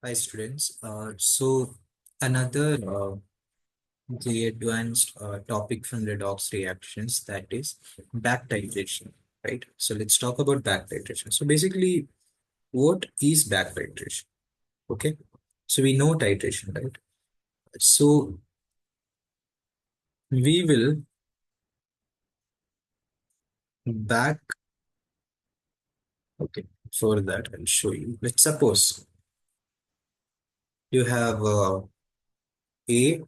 Hi students. So another the advanced topic from redox reactions, that is back titration, right? So let's talk about back titration. So basically, what is back titration? Okay, so we know titration, right? So we will back. Okay, for that I'll show you. Let's suppose you have A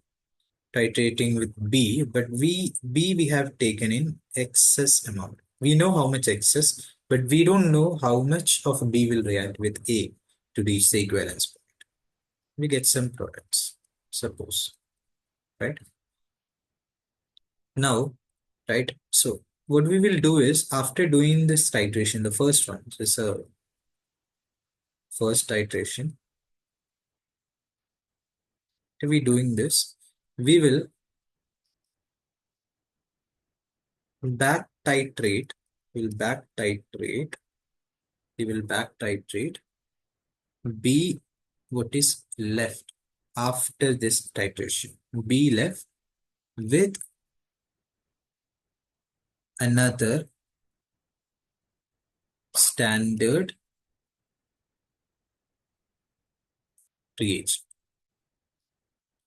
titrating with B, but we have taken in excess amount. We know how much excess, but we don't know how much of B will react with A to reach the equivalence point. We get some products, suppose, right? Now, right? So what we will do is after doing this titration, the first one, this first titration, after we doing this, we will back titrate, we'll back titrate, we will back titrate B, what is left after this titration. B left with another standard pH,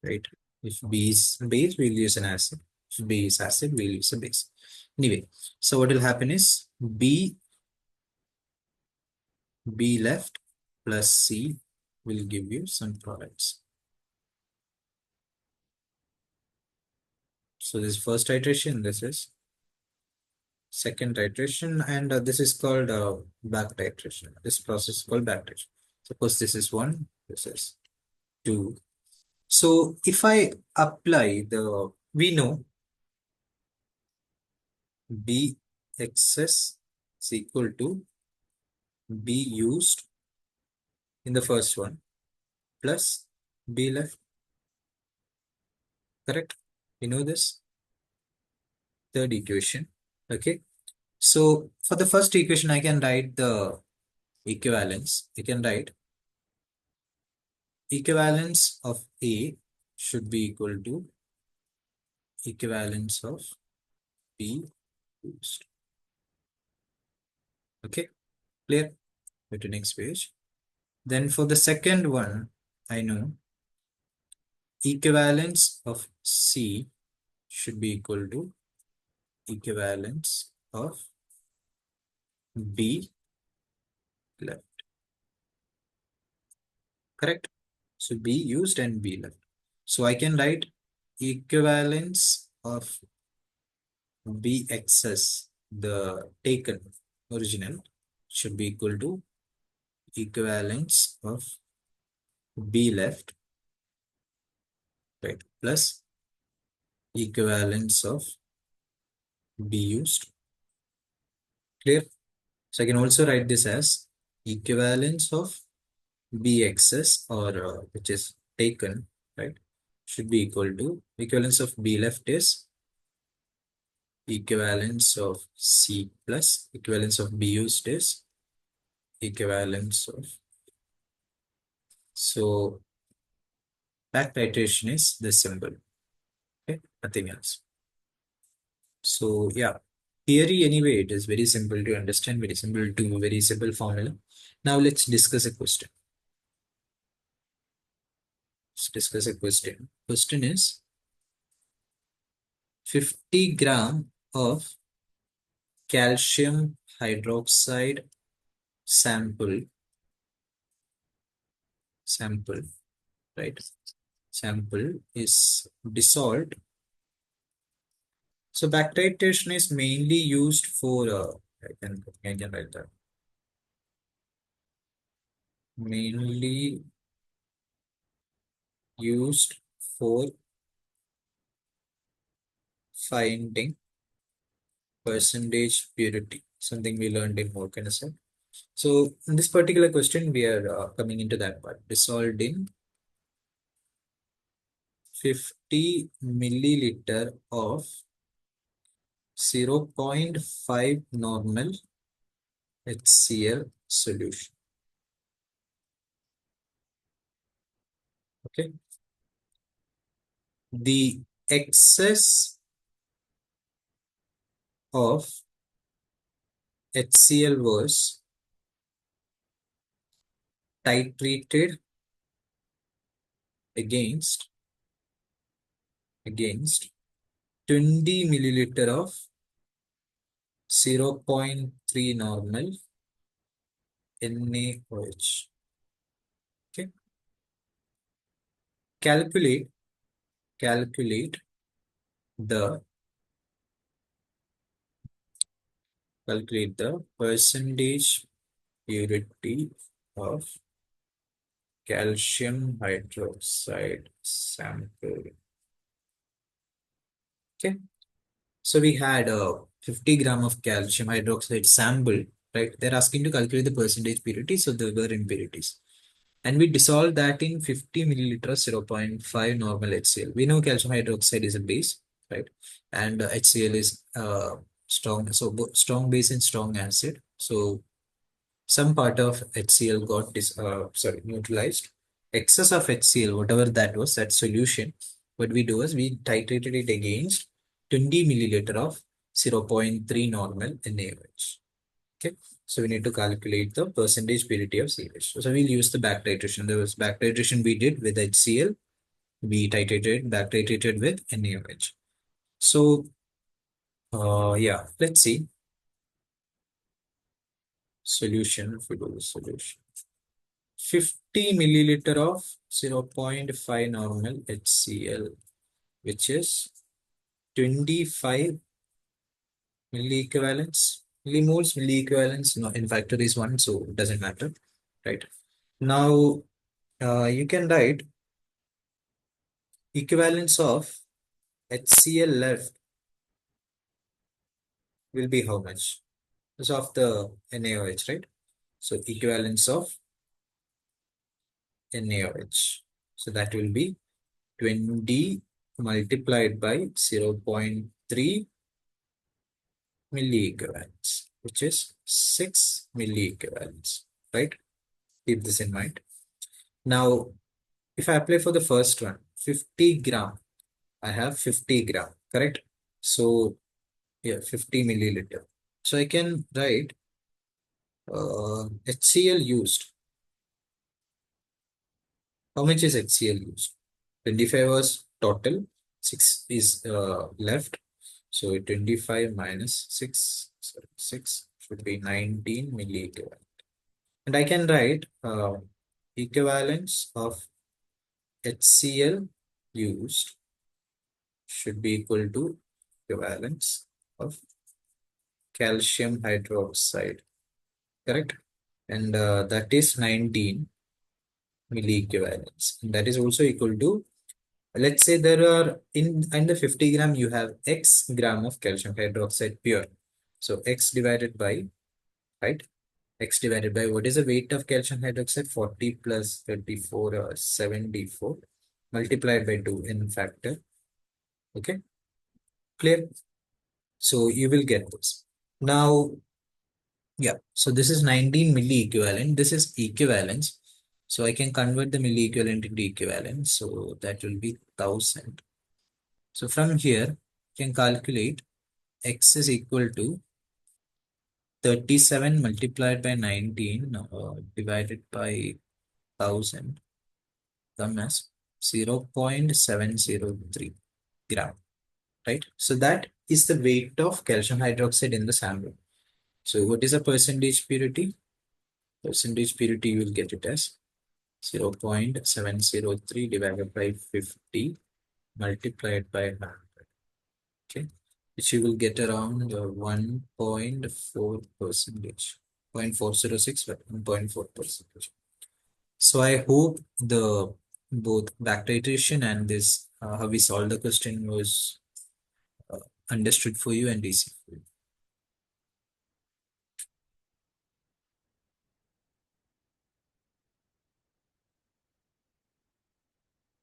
right? If B is base, we'll use an acid. If B is acid, we'll use a base. Anyway, so what will happen is B left plus C will give you some products. So this first iteration, this is second titration, and this is called back titration. This process is called back titration. Suppose this is 1, this is 2. So if I apply we know B excess is equal to B used in the first one plus B left, correct? We know this third equation. Okay. So for the first equation, I can write the equivalence. I can write equivalence of A should be equal to equivalence of B used. Okay, clear? Go to next page. Then for the second one, I know equivalence of C should be equal to equivalence of B left. Correct? So B used and B left. So I can write equivalence of B excess, the taken original, should be equal to equivalence of B left, right, plus equivalence of B used. Clear? So I can also write this as equivalence of B excess, or which is taken, right, should be equal to equivalence of B left is equivalence of C plus equivalence of B used is equivalence of. So back titration is this symbol, okay, nothing else. So yeah, theory anyway, it is very simple to understand, very simple to do, very simple formula. Now let's discuss a question. Let's discuss a question. Question is 50 gram of calcium hydroxide sample, right? Sample is dissolved. So back titration is mainly used for, I can write that. Mainly used for finding percentage purity, something we learned in volcanism. So in this particular question, we are coming into that part. Dissolved in 50 milliliter of 0.5 normal HCl solution. Okay. The excess of HCl was titrated against against 20 milliliter of 0.3 normal NaOH. Okay. Calculate calculate the percentage purity of calcium hydroxide sample. Okay. So we had a 50 gram of calcium hydroxide sample, right? They're asking to calculate the percentage purity, so there were impurities. And we dissolve that in 50 milliliters, 0.5 normal HCl. We know calcium hydroxide is a base, right? And HCl is strong, so strong base and strong acid. So some part of HCl got neutralized. Excess of HCl, whatever that was, that solution, what we do is we titrated it against 20 milliliter of 0.3 normal NaOH. Okay, so we need to calculate the percentage purity of CH. So we'll use the back titration. There was back titration we did with HCl. We titrated, back titrated with NaOH. So yeah, let's see. Solution, if we do the solution. 50 milliliter of 0.5 normal HCl, which is 25 milliequivalents. Millimoles, milliequivalents, no, in factor is 1, so it doesn't matter, right? Now, you can write equivalence of HCl left will be how much? Because of the NaOH, right? So equivalence of NaOH. So that will be 20 multiplied by 0.3 milliequivalents, which is 6 milliequivalents, right? Keep this in mind. Now, if I apply for the first one, 50 gram, I have 50 gram, correct? So, yeah, 50 milliliter. So I can write HCl used. How much is HCl used? 25 was total, 6 is left. So 25 minus 6, sorry, 6 should be 19 milliequivalent. And I can write equivalence of HCl used should be equal to equivalence of calcium hydroxide, correct? And that is 19 milliequivalents. And that is also equal to, let's say there are in the 50 gram, you have X gram of calcium hydroxide pure. So X divided by, right? X divided by what is the weight of calcium hydroxide? 40 plus 34 or 74 multiplied by 2 in factor. Okay, clear? So you will get this. Now, yeah, so this is 19 milli equivalent. This is equivalence. So I can convert the milli equivalent into equivalent. So that will be 1000. So from here, you can calculate X is equal to 37 multiplied by 19 divided by 1000 come as 0.703 gram, right? So that is the weight of calcium hydroxide in the sample. So what is the percentage purity? Percentage purity, you will get it as 0.703 divided by 50 multiplied by 100, okay? Which you will get around 1.4 percentage, 0.406, but 1.4 percentage. So I hope the both back titration and this how we solved the question was understood for you and easy for you.